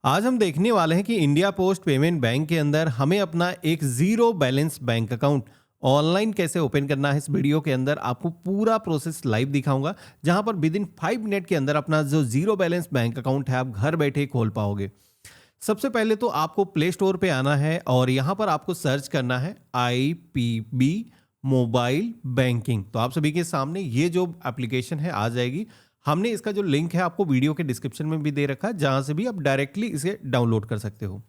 आज हम देखने वाले हैं कि इंडिया पोस्ट पेमेंट बैंक के अंदर हमें अपना एक zero balance bank account online कैसे ओपन करना है। इस वीडियो के अंदर आपको पूरा प्रोसेस लाइव दिखाऊंगा, जहां पर विद इन 5 मिनट के अंदर अपना जो जीरो बैलेंस बैंक अकाउंट है आप घर बैठे खोल पाओगे। सबसे पहले तो आपको प्ले स्टोर पे आना है और यहाँ पर आपको सर्च करना है IPB मोबाइल बैंकिंग। तो आप सभी के सामने ये जो एप्लीकेशन है आ जाएगी। हमने इसका जो लिंक है आपको वीडियो के डिस्क्रिप्शन में भी दे रखा है, जहां से भी आप डायरेक्टली इसे डाउनलोड कर सकते हो।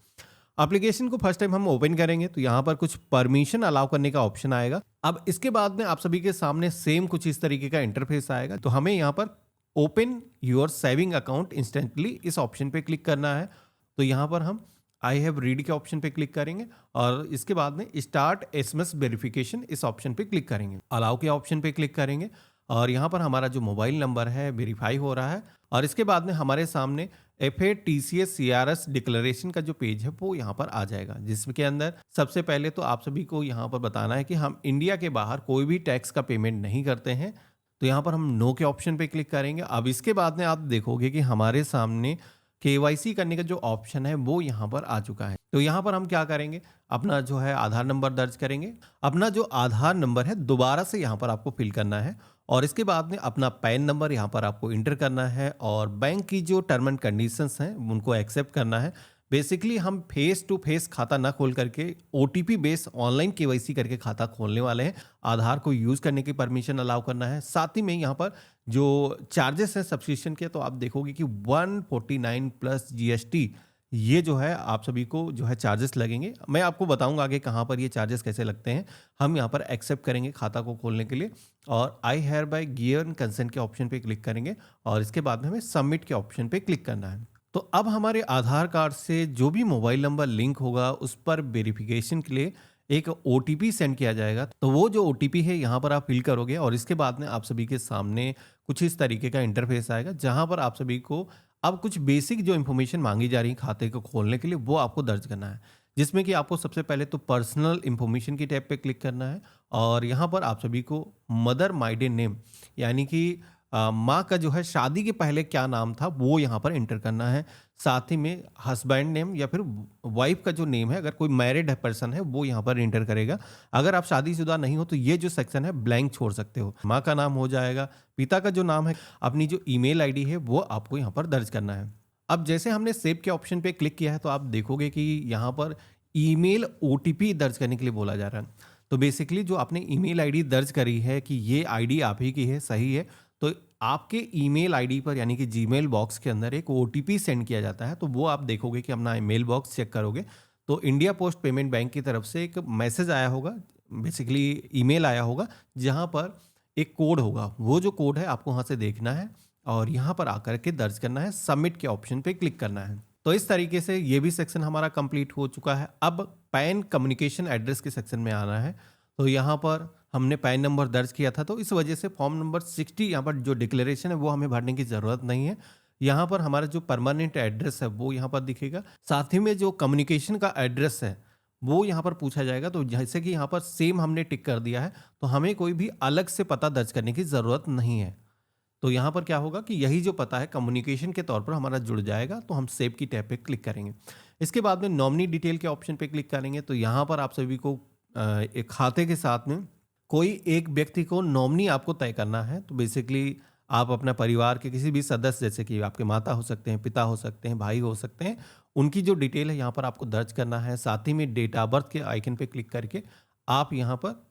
एप्लीकेशन को फर्स्ट टाइम हम ओपन करेंगे तो यहाँ पर कुछ परमिशन अलाउ करने का ऑप्शन आएगा। अब इसके बाद में आप सभी के सामने सेम कुछ इस तरीके का इंटरफेस आएगा। तो हमें यहाँ पर open your saving account instantly इस ऑप्शन पे क्लिक करना है। तो यहाँ पर हम आई हैव रीड के ऑप्शन पे क्लिक करेंगे और इसके बाद में स्टार्ट SMS वेरिफिकेशन इस ऑप्शन पे क्लिक करेंगे। अलाउ के ऑप्शन पे क्लिक करेंगे और यहाँ पर हमारा जो मोबाइल नंबर है वेरीफाई हो रहा है और इसके बाद में हमारे सामने FA TCS CRS डिक्लेरेशन का जो पेज है वो यहाँ पर आ जाएगा, जिसके अंदर सबसे पहले तो आप सभी को यहाँ पर बताना है कि हम इंडिया के बाहर कोई भी टैक्स का पेमेंट नहीं करते हैं। तो यहाँ पर हम नो के ऑप्शन पे क्लिक करेंगे। अब इसके बाद में आप देखोगे कि हमारे सामने KYC करने का जो ऑप्शन है वो यहाँ पर आ चुका है। तो यहाँ पर हम क्या करेंगे, अपना जो है आधार नंबर दर्ज करेंगे। अपना जो आधार नंबर है दोबारा से यहाँ पर आपको फिल करना है और इसके बाद में अपना पैन नंबर यहाँ पर आपको इंटर करना है और बैंक की जो टर्म एंड कंडीशंस हैं उनको एक्सेप्ट करना है। बेसिकली हम फेस टू फेस खाता ना खोल करके OTP बेस ऑनलाइन KYC करके खाता खोलने वाले हैं। आधार को यूज़ करने की परमिशन अलाउ करना है। साथ ही में यहाँ पर जो चार्जेस हैं सब्सक्रिप्शन के, तो आप देखोगे कि 149 प्लस GST ये जो है आप सभी को जो है चार्जेस लगेंगे। मैं आपको बताऊंगा आगे कहाँ पर ये चार्जेस कैसे लगते हैं। हम यहाँ पर एक्सेप्ट करेंगे खाता को खोलने के लिए और आई हेयर बाय गिवन कंसेंट के ऑप्शन पे क्लिक करेंगे और इसके बाद में हमें सबमिट के ऑप्शन पे क्लिक करना है। तो अब हमारे आधार कार्ड से जो भी मोबाइल नंबर लिंक होगा उस पर वेरिफिकेशन के लिए एक OTP सेंड किया जाएगा। तो वो जो OTP है यहाँ पर आप फिल करोगे और इसके बाद में आप सभी के सामने कुछ इस तरीके का इंटरफेस आएगा, जहाँ पर आप सभी को अब कुछ बेसिक जो इन्फॉर्मेशन मांगी जा रही है खाते को खोलने के लिए वो आपको दर्ज करना है, जिसमें कि आपको सबसे पहले तो पर्सनल इन्फॉर्मेशन की टैब पे क्लिक करना है और यहाँ पर आप सभी को मदर माइडन नेम यानी कि माँ का जो है शादी के पहले क्या नाम था वो यहाँ पर एंटर करना है। साथ ही में हस्बैंड नेम या फिर वाइफ का जो नेम है, अगर कोई मैरिड पर्सन है वो यहाँ पर एंटर करेगा। अगर आप शादीशुदा नहीं हो तो ये जो सेक्शन है ब्लैंक छोड़ सकते हो। माँ का नाम हो जाएगा, पिता का जो नाम है, अपनी जो ईमेल आईडी है वो आपको यहाँ पर दर्ज करना है। अब जैसे हमने सेव के ऑप्शन पे क्लिक किया है तो आप देखोगे कि यहाँ पर ईमेल OTP दर्ज करने के लिए बोला जा रहा है। तो बेसिकली जो आपने ईमेल आईडी दर्ज करी है कि ये आईडी आप ही की है, सही है, तो आपके ईमेल आईडी पर यानी कि जीमेल बॉक्स के अंदर एक OTP सेंड किया जाता है। तो वो आप देखोगे कि अपना ईमेल बॉक्स चेक करोगे तो इंडिया पोस्ट पेमेंट बैंक की तरफ से एक मैसेज आया होगा, बेसिकली ईमेल आया होगा, जहाँ पर एक कोड होगा। वो जो कोड है आपको वहाँ से देखना है और यहाँ पर आकर के दर्ज करना है, सबमिट के ऑप्शन पे क्लिक करना है। तो इस तरीके से ये भी सेक्शन हमारा कंप्लीट हो चुका है। अब पैन कम्युनिकेशन एड्रेस के सेक्शन में आना है। तो यहाँ पर हमने पैन नंबर दर्ज किया था तो इस वजह से फॉर्म नंबर 60 यहाँ पर जो डिक्लेरेशन है वो हमें भरने की ज़रूरत नहीं है। यहाँ पर हमारा जो परमानेंट एड्रेस है वो यहाँ पर दिखेगा। साथ ही में जो कम्युनिकेशन का एड्रेस है वो यहाँ पर पूछा जाएगा। तो जैसे कि यहाँ पर सेम हमने टिक कर दिया है तो हमें कोई भी अलग से पता दर्ज करने की ज़रूरत नहीं है। तो यहाँ पर क्या होगा कि यही जो पता है कम्युनिकेशन के तौर पर हमारा जुड़ जाएगा। तो हम सेव की टैब पे क्लिक करेंगे। इसके बाद में नॉमिनी डिटेल के ऑप्शन पे क्लिक करेंगे। तो यहाँ पर आप सभी को एक खाते के साथ में कोई एक व्यक्ति को नॉमिनी आपको तय करना है। तो बेसिकली आप अपना परिवार के किसी भी सदस्य, जैसे कि आपके माता हो सकते हैं, पिता हो सकते हैं, भाई हो सकते हैं, उनकी जो डिटेल है यहाँ पर आपको दर्ज करना है। साथ ही में डेट ऑफ बर्थ के आइकन पे क्लिक करके आप यहाँ पर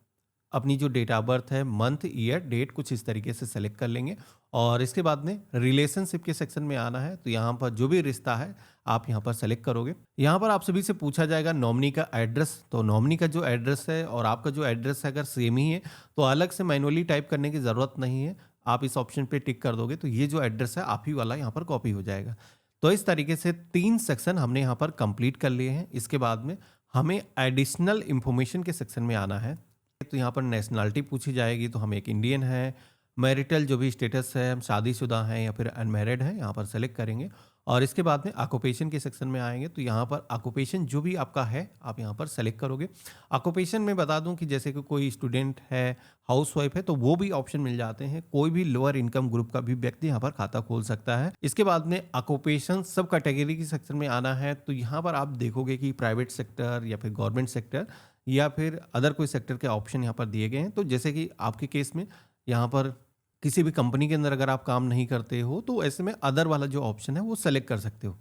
अपनी जो डेट ऑफ बर्थ है, मंथ, ईयर, डेट कुछ इस तरीके से सेलेक्ट कर लेंगे और इसके बाद में रिलेशनशिप के सेक्शन में आना है। तो यहाँ पर जो भी रिश्ता है आप यहाँ पर सेलेक्ट करोगे। यहाँ पर आप सभी से पूछा जाएगा नॉमिनी का एड्रेस। तो नॉमिनी का जो एड्रेस है और आपका जो एड्रेस है अगर सेम ही है तो अलग से मैनुअली टाइप करने की ज़रूरत नहीं है। आप इस ऑप्शन पे टिक कर दोगे तो ये जो एड्रेस है आप ही वाला यहाँ पर कॉपी हो जाएगा। तो इस तरीके से 3 सेक्शन हमने यहाँ पर कंप्लीट कर लिए हैं। इसके बाद में हमें एडिशनल इंफॉर्मेशन के सेक्शन में आना है। तो यहाँ पर नेशनलिटी पूछी जाएगी। तो हम एक इंडियन है, मैरिटल जो भी स्टेटस है, हम शादीशुदा हैं या फिर अनमैरिड हैं, यहाँ पर सेलेक्ट करेंगे और इसके बाद में ऑक्यूपेशन के सेक्शन में आएंगे तो यहाँ पर ऑक्यूपेशन जो भी आपका है आप यहाँ पर सेलेक्ट करोगे। ऑक्यूपेशन में बता दूं कि जैसे कि कोई स्टूडेंट है, हाउसवाइफ है, तो वो भी ऑप्शन मिल जाते हैं। कोई भी लोअर इनकम ग्रुप का भी व्यक्ति यहाँ पर खाता खोल सकता है। इसके बाद में ऑक्यूपेशन सब कैटेगरी के सेक्शन में आना है तो यहाँ पर आप देखोगे कि प्राइवेट सेक्टर या फिर गवर्नमेंट सेक्टर या फिर अदर कोई सेक्टर के ऑप्शन यहाँ पर दिए गए हैं। तो जैसे कि आपके केस में यहाँ पर किसी भी कंपनी के अंदर अगर आप काम नहीं करते हो तो ऐसे में अदर वाला जो ऑप्शन है वो सेलेक्ट कर सकते हो।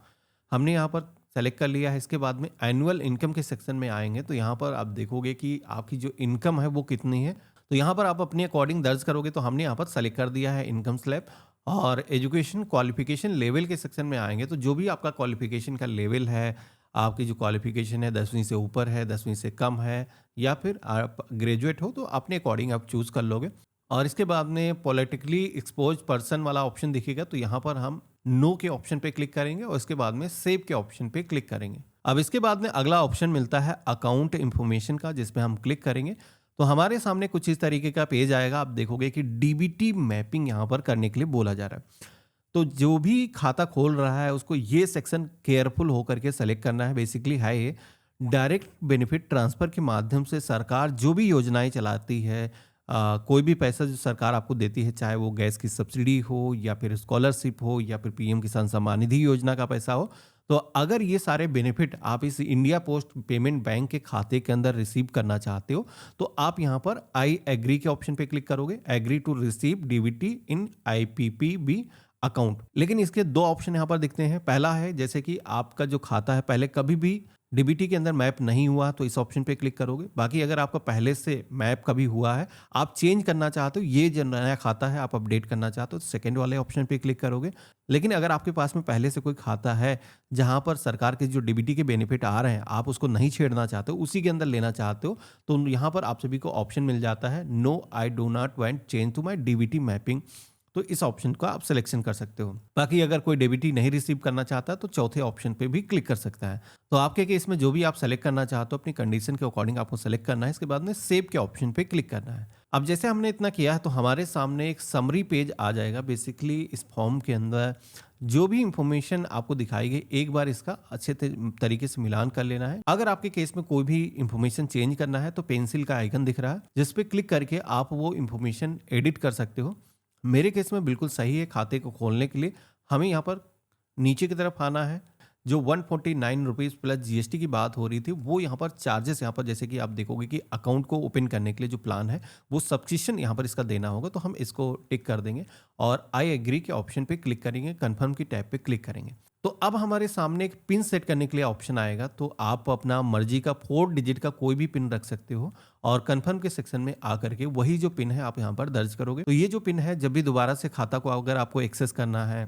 हमने यहाँ पर सेलेक्ट कर लिया है। इसके बाद में एनुअल इनकम के सेक्शन में आएंगे तो यहाँ पर आप देखोगे कि आपकी जो इनकम है वो कितनी है। तो यहाँ पर आप अपने अकॉर्डिंग दर्ज करोगे। तो हमने यहाँ पर सेलेक्ट कर दिया है इनकम स्लैब। और एजुकेशन क्वालिफिकेशन लेवल के सेक्शन में आएंगे तो जो भी आपका क्वालिफिकेशन का लेवल है, आपकी जो क्वालिफिकेशन है 10वीं से ऊपर है, 10वीं से कम है, या फिर आप ग्रेजुएट हो तो अपने अकॉर्डिंग आप चूज कर लोगे। और इसके बाद में पॉलिटिकली एक्सपोज पर्सन वाला ऑप्शन दिखेगा तो यहाँ पर हम नो के ऑप्शन पे क्लिक करेंगे और इसके बाद में सेव के ऑप्शन पे क्लिक करेंगे। अब इसके बाद में अगला ऑप्शन मिलता है अकाउंट इंफॉर्मेशन का, जिसपे हम क्लिक करेंगे तो हमारे सामने कुछ इस तरीके का पेज आएगा। आप देखोगे कि डीबीटी मैपिंग यहाँ पर करने के लिए बोला जा रहा है। तो जो भी खाता खोल रहा है उसको ये सेक्शन केयरफुल होकर के सेलेक्ट करना है। बेसिकली है ये डायरेक्ट बेनिफिट ट्रांसफर के माध्यम से सरकार जो भी योजनाएं चलाती है, कोई भी पैसा जो सरकार आपको देती है, चाहे वो गैस की सब्सिडी हो या फिर स्कॉलरशिप हो या फिर पीएम किसान सम्मान निधि योजना का पैसा हो, तो अगर ये सारे बेनिफिट आप इस इंडिया पोस्ट पेमेंट बैंक के खाते के अंदर रिसीव करना चाहते हो तो आप यहाँ पर आई एग्री के ऑप्शन पे क्लिक करोगे, agree to receive DBT in IPPB account. लेकिन इसके दो ऑप्शन यहाँ पर दिखते हैं। पहला है जैसे कि आपका जो खाता है पहले कभी भी डीबीटी के अंदर मैप नहीं हुआ तो इस ऑप्शन पे क्लिक करोगे। बाकी अगर आपका पहले से मैप कभी हुआ है, आप चेंज करना चाहते हो, ये जो नया खाता है आप अपडेट करना चाहते हो तो सेकंड वाले ऑप्शन पे क्लिक करोगे। लेकिन अगर आपके पास में पहले से कोई खाता है जहां पर सरकार के जो डीबीटी के बेनिफिट आ रहे हैं आप उसको नहीं छेड़ना चाहते हो, उसी के अंदर लेना चाहते हो, तो यहाँ पर आप सभी को ऑप्शन मिल जाता है no I do not want change to my DBT mapping. तो इस ऑप्शन का आप सिलेक्शन कर सकते हो। बाकी अगर कोई डीबीटी नहीं रिसीव करना चाहता तो चौथे ऑप्शन पे भी क्लिक कर सकता है। तो आपके केस में जो भी आप सेलेक्ट करना चाहते हो अपनी कंडीशन के अकॉर्डिंग आपको सेलेक्ट करना है। इसके बाद में सेव के ऑप्शन पे क्लिक करना है। अब जैसे हमने इतना किया है तो हमारे सामने एक समरी पेज आ जाएगा। बेसिकली इस फॉर्म के अंदर जो भी इंफॉर्मेशन आपको दिखाई गई एक बार इसका अच्छे तरीके से मिलान कर लेना है। अगर आपके केस में कोई भी इंफॉर्मेशन चेंज करना है तो पेंसिल का आइकन दिख रहा है जिस पे क्लिक करके आप वो इंफॉर्मेशन एडिट कर सकते हो। मेरे केस में बिल्कुल सही है। खाते को खोलने के लिए हमें यहाँ पर नीचे की तरफ आना है। जो 149 रुपीज़ प्लस जीएसटी की बात हो रही थी वो यहाँ पर चार्जेस, यहाँ पर जैसे कि आप देखोगे कि अकाउंट को ओपन करने के लिए जो प्लान है वो सब्सक्रिप्शन यहाँ पर इसका देना होगा, तो हम इसको टिक कर देंगे और आई एग्री के ऑप्शन पे क्लिक करेंगे, कंफर्म की टैब पे क्लिक करेंगे। तो अब हमारे सामने एक पिन सेट करने के लिए ऑप्शन आएगा। तो आप अपना मर्जी का 4 डिजिट का कोई भी पिन रख सकते हो और कंफर्म के सेक्शन में आकर के वही जो पिन है आप यहाँ पर दर्ज करोगे। तो ये जो पिन है जब भी दोबारा से खाता को अगर आपको एक्सेस करना है,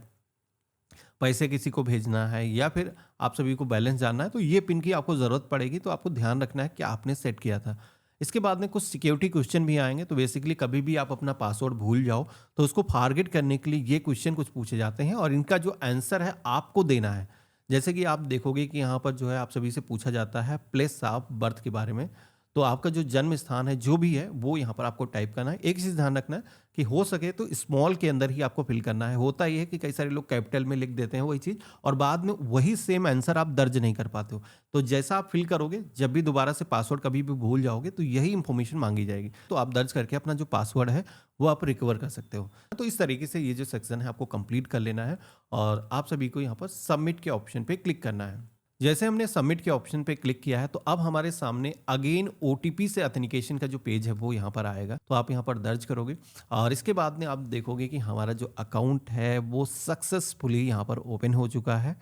पैसे किसी को भेजना है या फिर आप सभी को बैलेंस जानना है तो ये पिन की आपको ज़रूरत पड़ेगी। तो आपको ध्यान रखना है कि आपने सेट किया था। इसके बाद में कुछ सिक्योरिटी क्वेश्चन भी आएंगे। तो बेसिकली कभी भी आप अपना पासवर्ड भूल जाओ तो उसको फॉरगेट करने के लिए ये क्वेश्चन कुछ पूछे जाते हैं और इनका जो आंसर है आपको देना है। जैसे कि आप देखोगे कि यहाँ पर जो है आप सभी से पूछा जाता है प्लेस ऑफ बर्थ के बारे में। तो आपका जो जन्म स्थान है जो भी है वो यहाँ पर आपको टाइप करना है। एक चीज़ ध्यान रखना है कि हो सके तो स्मॉल के अंदर ही आपको फिल करना है। होता ये है कि कई सारे लोग कैपिटल में लिख देते हैं वही चीज़ और बाद में वही सेम आंसर आप दर्ज नहीं कर पाते हो। तो जैसा आप फिल करोगे जब भी दोबारा से पासवर्ड कभी भी भूल जाओगे तो यही इंफॉर्मेशन मांगी जाएगी। तो आप दर्ज करके अपना जो पासवर्ड है वो आप रिकवर कर सकते हो। तो इस तरीके से ये जो सेक्शन है आपको कंप्लीट कर लेना है और आप सभी को यहाँ पर सबमिट के ऑप्शन पे क्लिक करना है। जैसे हमने सबमिट के ऑप्शन पे क्लिक किया है तो अब हमारे सामने अगेन ओटीपी से ऑथेंटिकेशन का जो पेज है वो यहाँ पर आएगा। तो आप यहाँ पर दर्ज करोगे और इसके बाद में आप देखोगे कि हमारा जो अकाउंट है वो सक्सेसफुली यहाँ पर ओपन हो चुका है।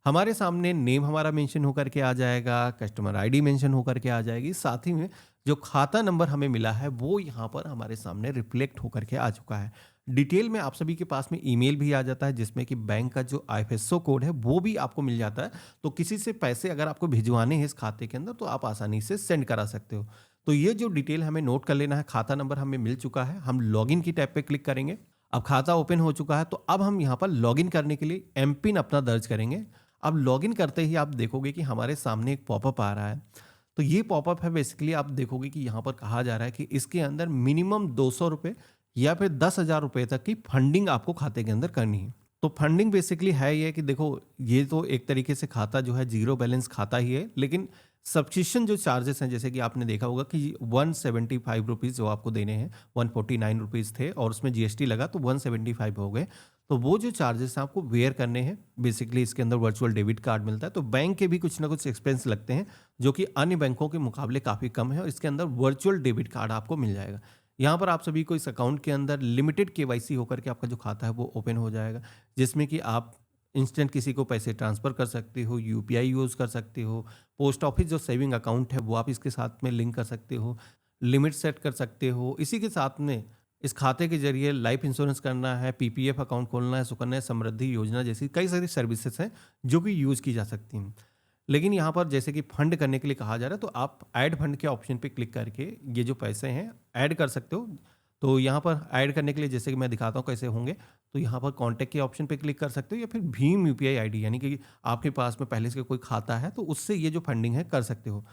हमारे सामने नेम हमारा मेंशन होकर के आ जाएगा, कस्टमर आईडी मेंशन होकर के आ जाएगी, साथ ही में जो खाता नंबर हमें मिला है वो यहाँ पर हमारे सामने रिफ्लेक्ट होकर के आ चुका है। डिटेल में आप सभी के पास में ईमेल भी आ जाता है जिसमें कि बैंक का जो आईएफएसओ कोड है वो भी आपको मिल जाता है। तो किसी से पैसे अगर आपको भिजवाने हैं इस खाते के अंदर तो आप आसानी से सेंड करा सकते हो। तो ये जो डिटेल हमें नोट कर लेना है, खाता नंबर हमें मिल चुका है। हम लॉगिन की टैब पे क्लिक करेंगे। अब खाता ओपन हो चुका है तो अब हम यहाँ पर लॉगिन करने के लिए एमपिन अपना दर्ज करेंगे। अब लॉगिन करते ही आप देखोगे कि हमारे सामने एक पॉपअप आ रहा है। तो ये पॉपअप है बेसिकली आप देखोगे कि यहाँ पर कहा जा रहा है कि इसके अंदर मिनिमम 200 रुपये या फिर 10,000 रुपये तक की फंडिंग आपको खाते के अंदर करनी है। तो फंडिंग बेसिकली है ये कि देखो, ये तो एक तरीके से खाता जो है ज़ीरो बैलेंस खाता ही है, लेकिन सब्सक्रिप्शन जो चार्जेस हैं, जैसे कि आपने देखा होगा कि 175 रुपीज़ जो आपको देने हैं, 149 रुपीज़ थे और उसमें जीएसटी लगा तो 175 हो गए। तो वो जो चार्जेस हैं आपको बेयर करने हैं। बेसिकली इसके अंदर वर्चुअल डेबिट कार्ड मिलता है, तो बैंक के भी कुछ ना कुछ एक्सपेंस लगते हैं, जो कि अन्य बैंकों के मुकाबले काफ़ी कम है और इसके अंदर वर्चुअल डेबिट कार्ड आपको मिल जाएगा। यहाँ पर आप सभी को इस अकाउंट के अंदर लिमिटेड केवाईसी होकर के आपका जो खाता है वो ओपन हो जाएगा, जिसमें कि आप इंस्टेंट किसी को पैसे ट्रांसफ़र कर सकते हो, यूपीआई यूज़ कर सकते हो, पोस्ट ऑफिस जो सेविंग अकाउंट है वो आप इसके साथ में लिंक कर सकते हो, लिमिट सेट कर सकते हो। इसी के साथ में इस खाते के ज़रिए लाइफ इंश्योरेंस करना है, पीपीएफ अकाउंट खोलना है, सुकन्या समृद्धि योजना जैसी कई सारी सर्विसेज हैं जो कि यूज़ की जा सकती हैं। लेकिन यहाँ पर जैसे कि फंड करने के लिए कहा जा रहा है, तो आप ऐड फंड के ऑप्शन पे क्लिक करके ये जो पैसे हैं ऐड कर सकते हो। तो यहाँ पर ऐड करने के लिए जैसे कि मैं दिखाता हूँ कैसे होंगे, तो यहाँ पर कॉन्टैक्ट के ऑप्शन पे क्लिक कर सकते हो या फिर भीम यूपीआई आईडी, यानी कि आपके पास में पहले से कोई खाता है तो उससे ये जो फंडिंग है कर सकते हो।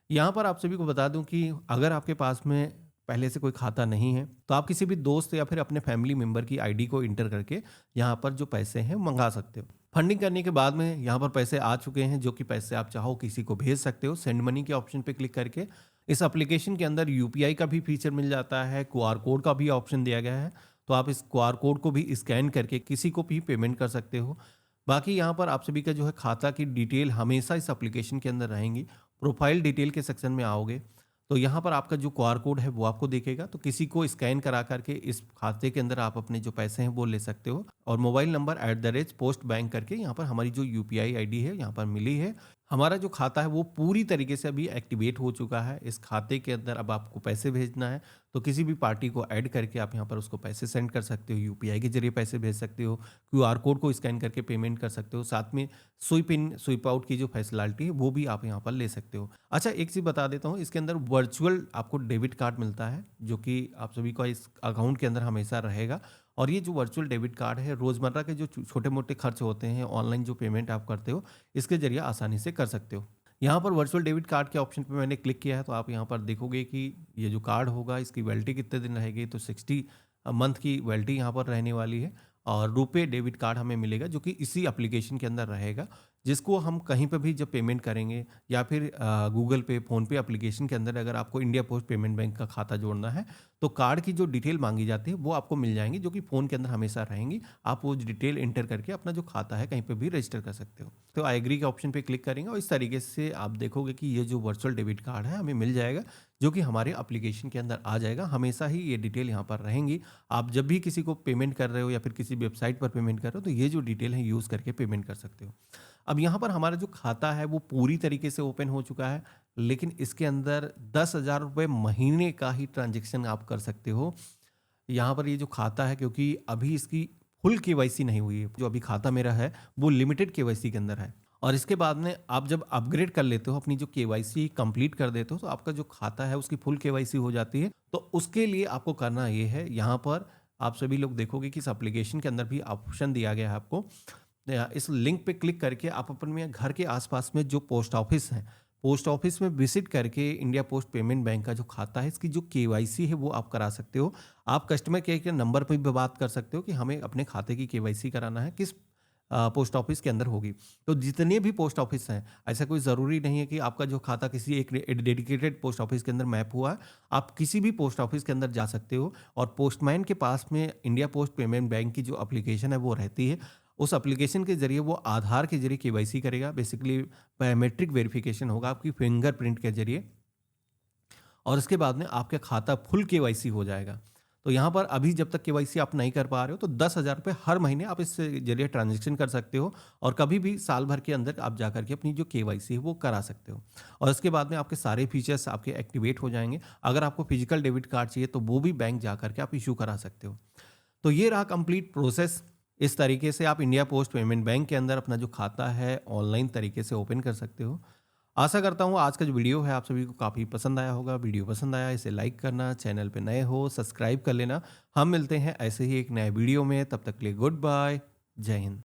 यहाँ पर आप सभी को बता दूँ कि अगर आपके पास में पहले से कोई खाता नहीं है, तो आप किसी भी दोस्त या फिर अपने फैमिली मेंबर की आईडी को इंटर करके यहाँ पर जो पैसे हैं मंगा सकते हो। फंडिंग करने के बाद में यहाँ पर पैसे आ चुके हैं, जो कि पैसे आप चाहो किसी को भेज सकते हो सेंड मनी के ऑप्शन पे क्लिक करके। इस एप्लीकेशन के अंदर यूपीआई का भी फीचर मिल जाता है, क्यूआर कोड का भी ऑप्शन दिया गया है, तो आप इस क्यूआर कोड को भी स्कैन करके किसी को भी पेमेंट कर सकते हो। बाकी यहाँ पर आप सभी का जो है खाता की डिटेल हमेशा इस एप्लीकेशन के अंदर रहेंगी। प्रोफाइल डिटेल के सेक्शन में आओगे तो यहाँ पर आपका जो क्यूआर कोड है वो आपको दिखेगा, तो किसी को स्कैन करा करके इस खाते के अंदर आप अपने जो पैसे हैं वो ले सकते हो। और मोबाइल नंबर @पोस्ट बैंक करके यहाँ पर हमारी जो यूपीआई आईडी है यहाँ पर मिली है। हमारा जो खाता है वो पूरी तरीके से अभी एक्टिवेट हो चुका है। इस खाते के अंदर अब आपको पैसे भेजना है तो किसी भी पार्टी को ऐड करके आप यहाँ पर उसको पैसे सेंड कर सकते हो, यूपीआई के जरिए पैसे भेज सकते हो, क्यूआर कोड को स्कैन करके पेमेंट कर सकते हो, साथ में स्वीप इन स्वीप आउट की जो फैसिलिटी है वो भी आप यहाँ पर ले सकते हो। अच्छा, एक चीज़ बता देता हूँ, इसके अंदर वर्चुअल आपको डेबिट कार्ड मिलता है, जो कि आप सभी को इस अकाउंट के अंदर हमेशा रहेगा। और ये जो वर्चुअल डेबिट कार्ड है रोज़मर्रा के जो छोटे मोटे खर्च होते हैं, ऑनलाइन जो पेमेंट आप करते हो, इसके जरिए आसानी से कर सकते हो। यहाँ पर वर्चुअल डेबिट कार्ड के ऑप्शन पे मैंने क्लिक किया है, तो आप यहाँ पर देखोगे कि ये जो कार्ड होगा इसकी वैलिडिटी कितने दिन रहेगी, तो 60 मंथ की वैलिडिटी यहाँ पर रहने वाली है। और रुपे डेबिट कार्ड हमें मिलेगा जो कि इसी एप्लीकेशन के अंदर रहेगा, जिसको हम कहीं पर भी जब पेमेंट करेंगे या फिर गूगल पे, फ़ोनपे एप्लीकेशन के अंदर अगर आपको इंडिया पोस्ट पेमेंट बैंक का खाता जोड़ना है, तो कार्ड की जो डिटेल मांगी जाती है वो आपको मिल जाएंगी, जो कि फ़ोन के अंदर हमेशा रहेंगी। आप वो डिटेल एंटर करके अपना जो खाता है कहीं पे भी रजिस्टर कर सकते हो। तो आई एग्री के ऑप्शन पे क्लिक करेंगे और इस तरीके से आप देखोगे कि ये जो वर्चुअल डेबिट कार्ड है हमें मिल जाएगा, जो कि हमारे एप्लीकेशन के अंदर आ जाएगा। हमेशा ही ये डिटेल यहाँ पर रहेंगी। आप जब भी किसी को पेमेंट कर रहे हो या फिर किसी वेबसाइट पर पेमेंट कर रहे हो, तो ये जो डिटेल है यूज़ करके पेमेंट कर सकते हो। अब यहाँ पर हमारा जो खाता है वो पूरी तरीके से ओपन हो चुका है, लेकिन इसके अंदर 10,000 रुपये महीने का ही ट्रांजेक्शन आप कर सकते हो। यहाँ पर ये जो खाता है, क्योंकि अभी इसकी फुल केवाईसी नहीं हुई है, जो अभी खाता मेरा है वो लिमिटेड केवाईसी के अंदर है। और इसके बाद में आप जब अपग्रेड कर लेते हो, अपनी जो केवाईसी कंप्लीट कर देते हो, तो आपका जो खाता है उसकी फुल केवाईसी हो जाती है। तो उसके लिए आपको करना ये है, यहाँ पर आप सभी लोग देखोगे कि इस एप्लीकेशन के अंदर भी ऑप्शन दिया गया है आपको। इस लिंक पे क्लिक करके आप अपने घर के आसपास में जो पोस्ट ऑफिस है, पोस्ट ऑफिस में विजिट करके इंडिया पोस्ट पेमेंट बैंक का जो खाता है इसकी जो केवाईसी है वो आप करा सकते हो। आप कस्टमर केयर के नंबर पर भी बात कर सकते हो कि हमें अपने खाते की केवाईसी कराना है, किस पोस्ट ऑफिस के अंदर होगी। तो जितने भी पोस्ट ऑफिस हैं, ऐसा कोई ज़रूरी नहीं है कि आपका जो खाता किसी एक डेडिकेटेड पोस्ट ऑफिस के अंदर मैप हुआ है। आप किसी भी पोस्ट ऑफिस के अंदर जा सकते हो और पोस्टमैन के पास में इंडिया पोस्ट पेमेंट बैंक की जो एप्लीकेशन है वो रहती है। उस एप्लीकेशन के ज़रिए वो आधार के ज़रिए केवाईसी करेगा। बेसिकली बायोमेट्रिक वेरिफिकेशन होगा आपकी फिंगरप्रिंट के ज़रिए, और उसके बाद में आपका खाता फुल केवाईसी हो जाएगा। तो यहाँ पर अभी जब तक केवाईसी आप नहीं कर पा रहे हो, तो 10,000 रुपये हर महीने आप इस जरिए ट्रांजेक्शन कर सकते हो और कभी भी साल भर के अंदर आप जा करके अपनी जो केवाईसी है वो करा सकते हो। और उसके बाद में आपके सारे फीचर्स आपके एक्टिवेट हो जाएंगे। अगर आपको फिजिकल डेबिट कार्ड चाहिए तो वो भी बैंक जा करके आप इशू करा सकते हो। तो ये रहा कंप्लीट प्रोसेस। इस तरीके से आप इंडिया पोस्ट पेमेंट बैंक के अंदर अपना जो खाता है ऑनलाइन तरीके से ओपन कर सकते हो। आशा करता हूँ आज का जो वीडियो है आप सभी को काफ़ी पसंद आया होगा। वीडियो पसंद आया इसे लाइक करना, चैनल पे नए हो सब्सक्राइब कर लेना। हम मिलते हैं ऐसे ही एक नए वीडियो में, तब तक के लिए गुड बाय, जय हिंद।